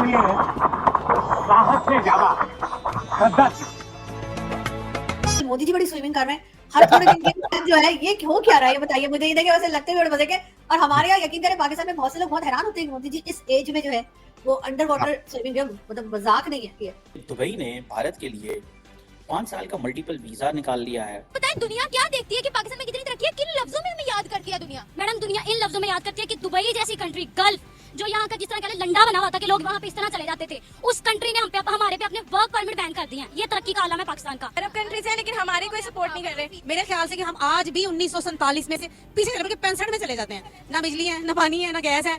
के लिए साहस से ज्यादा श्रद्धा चाहिए। मोदी जी बड़ी स्विमिंग कर रहे हैं हर थोड़े दिन के बाद जो है, ये हो क्या रहा है ये बताइए मुझे। ये देखिए वैसे लगते हुए बड़े मजे के, और हमारे यहाँ यकीन करें पाकिस्तान में बहुत से लोग बहुत हैरान होते हैं कि मोदी जी इस एज में जो है वो अंडर वाटर स्विमिंग जो मतलब मजाक नहीं है ये। दुबई ने भारत के लिए 5 साल का मल्टीपल वीजा निकाल लिया है। पता है दुनिया क्या देखती है कि पाकिस्तान में कितनी तरक्की है, किन लफ्जों में हमें याद करती है दुनिया। मैडम दुनिया इन लफ्जों में याद करती है कि दुबई जैसी कंट्री, गल्फ जो यहाँ का जिस तरह का लंडा बना हुआ था कि लोग वहाँ पे इस तरह चले जाते थे, उस कंट्री ने हमारे पे अपने वर्क परमिट बैन कर दिए हैं। ये तरक्की का आलम है पाकिस्तान का। अरब कंट्रीज है लेकिन हमारी कोई सपोर्ट नहीं कर रहे। मेरे ख्याल से कि हम आज भी 1947 में से पीछे चले, बल्कि 65 में चले जाते हैं। ना बिजली है, ना पानी है, ना गैस है।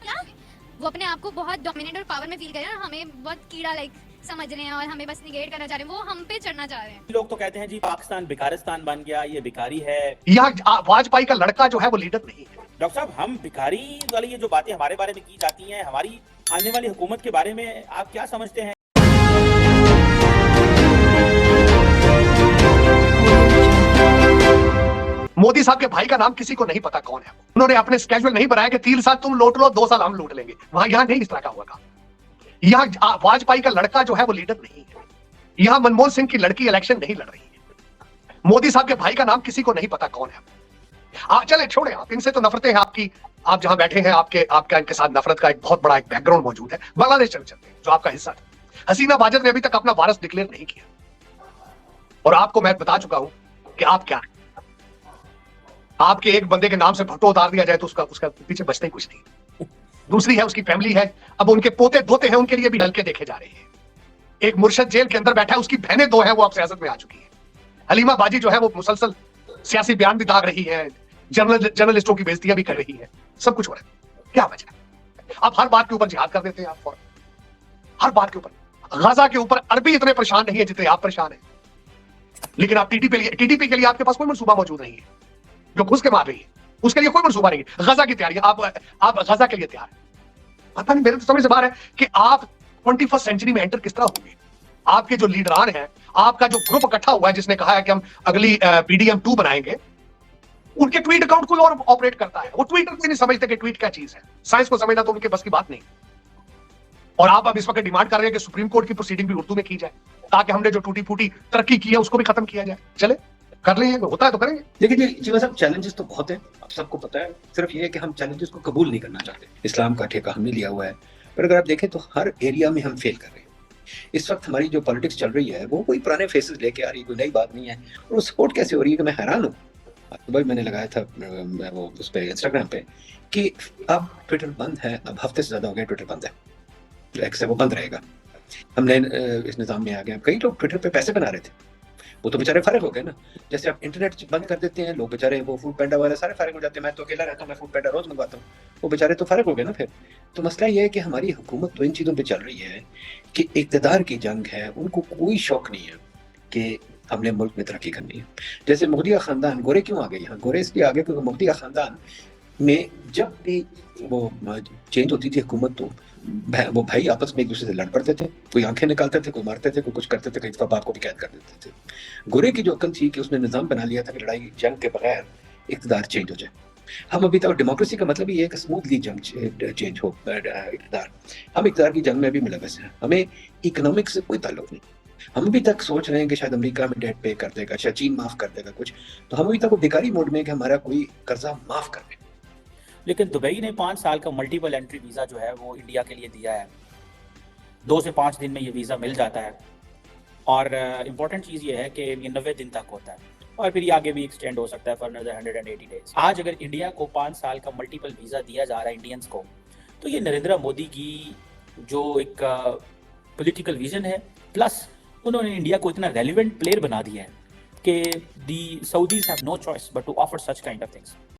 वो अपने आप को बहुत डोमिनेट और पावर में फील कर रहे हैं और हमें बहुत कीड़ा लाइक समझ रहे हैं और हमें बस निगेट करना चाह रहे हैं, वो हम पे चढ़ना चाह रहे हैं। लोग तो कहते हैं जी पाकिस्तान भिखारिस्तान बन गया, ये भिखारी है। यहाँ वाजपेयी का लड़का जो है वो लीडर नहीं है। डॉक्टर साहब, हम भिखारी वाली ये जो बातें हमारे बारे में की जाती हैं, हमारी आने वाली हुकूमत के बारे में आप क्या समझते हैं? मोदी साहब के भाई का नाम किसी को नहीं पता कौन है। उन्होंने अपने स्केड्यूल नहीं बनाया कि 3 साल तुम लूट लो, 2 साल हम लूट लेंगे। वहां यहाँ नहीं इस तरह का हुआ। यहाँ वाजपेयी का लड़का जो है वो लीडर नहीं है। यहाँ मनमोहन सिंह की लड़की इलेक्शन नहीं लड़ रही है। मोदी साहब के भाई का नाम किसी को नहीं पता कौन है। चले छोड़े, आप इनसे तो नफरतें हैं आपकी। आप जहां बैठे हैं आपका इनके साथ नफरत का एक बहुत बड़ा एक बैकग्राउंड मौजूद है। बांग्लादेश चलते हैं जो आपका हिस्सा था। हसीना बाजद ने अभी तक अपना वारस डिक्लेयर नहीं किया, और आपको मैं बता चुका हूं कि आप क्या है। आपके एक बंदे के नाम से भट्टो उतार दिया जाए तो उसका पीछे बचता ही कुछ नहीं। दूसरी है उसकी फैमिली है, अब उनके पोते धोते हैं, उनके लिए भी डल के देखे जा रहे हैं। एक मुर्शद जेल के अंदर बैठा है, उसकी बहनें 2 हैं, वो अब सियासत में आ चुकी है। हलीमा बाजी जो है वो मुसलसल सियासी बयान भी दाग रही है, जर्नलिस्टों की बेइज्जतियां भी कर रही है। सब कुछ हो रहा है, क्या वजह है? आप हर बात के ऊपर जिहाद कर देते हैं। आप हर बात के ऊपर गाजा के ऊपर अरबी इतने परेशान नहीं है जितने आप परेशान हैं। लेकिन आप टीडीपी के लिए आपके पास कोई मंसूबा मौजूद नहीं है। जो घुस के मार रही है उसके लिए कोई मंसूबा नहीं है। गाजा की तैयारी, आप गाजा के लिए तैयार है। पता नहीं, मेरे तो समझ से बाहर है कि आप 21st सेंचुरी में एंटर किस तरह होंगे। आपके जो लीडरान हैं, आपका जो ग्रुप इकट्ठा हुआ है जिसने कहा है कि हम अगली पीडीएम 2 बनाएंगे, उनके ट्वीट अकाउंट कोई और ऑपरेट करता है। वो ट्विटर को नहीं समझते कि ट्वीट क्या चीज है। साइंस को समझना तो उनके बस की बात नहीं। और आप अब इस वक्त डिमांड कर रहे हैं कि सुप्रीम कोर्ट की प्रोसीडिंग भी उर्दू में की जाए, ताकि हमने जो टूटी फूटी तरक्की की है उसको भी खत्म किया जाए। चले कर लेंगे, होता है तो करेंगे। देखिए जी साहब, चैलेंजेस तो बहुत हैं, आप सबको पता है। सिर्फ ये है कि हम चैलेंजेस को कबूल नहीं करना चाहते। इस्लाम का ठेका हमने लिया हुआ है, पर अगर आप देखें तो हर एरिया में हम फेल कर रहे हैं। इस वक्त हमारी जो पॉलिटिक्स चल रही है वो कोई पुराने फेसेस लेके आ रही है, कोई नई बात नहीं है। और वो सपोर्ट कैसे हो रही है कि मैं हैरान हूँ। सुबह मैंने लगाया था वो उस पर इंस्टाग्राम पे कि अब ट्विटर बंद है, अब हफ्ते से ज्यादा हो गया ट्विटर बंद है, जो एक्स है वो बंद रहेगा। हमने इस निज़ाम में आ गए। कई लोग ट्विटर पे पैसे बना रहे थे, वो तो बेचारे फारिग हो गए ना। जैसे आप इंटरनेट बंद कर देते हैं, लोग बेचारे वो फूड पैंडा वाले सारे फारिग हो जाते हैं। मैं तो अकेला रहता हूँ, मैं फूड पैंडा रोज मंगवाता हूँ, वो बेचारे तो फारिग हो गए ना फिर। तो मसला ये है कि हमारी हुकूमत तो इन चीज़ों पे चल रही है कि इक़्तिदार की जंग है, उनको कोई शौक नहीं है कि हमने मुल्क में तरक्की करनी है। जैसे मुगलिया खानदान, गोरे क्यों आ गए यहाँ? गोरे इसलिए आ गए क्योंकि मुगलिया खानदान में जब भी वो चेंज होती थी हुकूमत, तो वो भाई आपस में एक दूसरे से लड़ पड़ते थे। कोई आंखें निकालते थे, कोई मारते थे, कोई कुछ करते थे, कई दफा बाप को भी कैद कर देते थे। गोरे की जो अक्ल थी कि उसने निज़ाम बना लिया था कि लड़ाई जंग के बगैर इक़्तिदार चेंज हो जाए। हम अभी तक डेमोक्रेसी का मतलब ये है कि स्मूथली जंग चेंज हो इक़्तिदार। हम इक़्तिदार की जंग में भी मुलव्वस हैं, हमें इकोनॉमिक्स से कोई ताल्लुक नहीं। हम अभी तक सोच रहे हैं कि शायद अमेरिका में डेट पे कर देगा, शायद चीन माफ कर देगा कुछ, तो हम अभी तक वो भिखारी मोड में कि हमारा कोई कर्जा माफ कर दे। लेकिन दुबई ने 5 साल का मल्टीपल एंट्री वीजा जो है वो इंडिया के लिए दिया है। 2 से 5 दिन में ये वीज़ा मिल जाता है, और इम्पॉर्टेंट चीज़ ये है कि ये 90 दिन तक होता है, और फिर ये आगे भी एक्सटेंड हो सकता है फॉर अनदर 180 डेज। आज अगर इंडिया को 5 साल का मल्टीपल वीज़ा दिया जा रहा है इंडियंस को, तो ये नरेंद्र मोदी की जो एक पॉलिटिकल विजन है, प्लस उन्होंने इंडिया को इतना रेलिवेंट प्लेयर बना दिया है कि the Saudis have no choice but to offer such kind of things.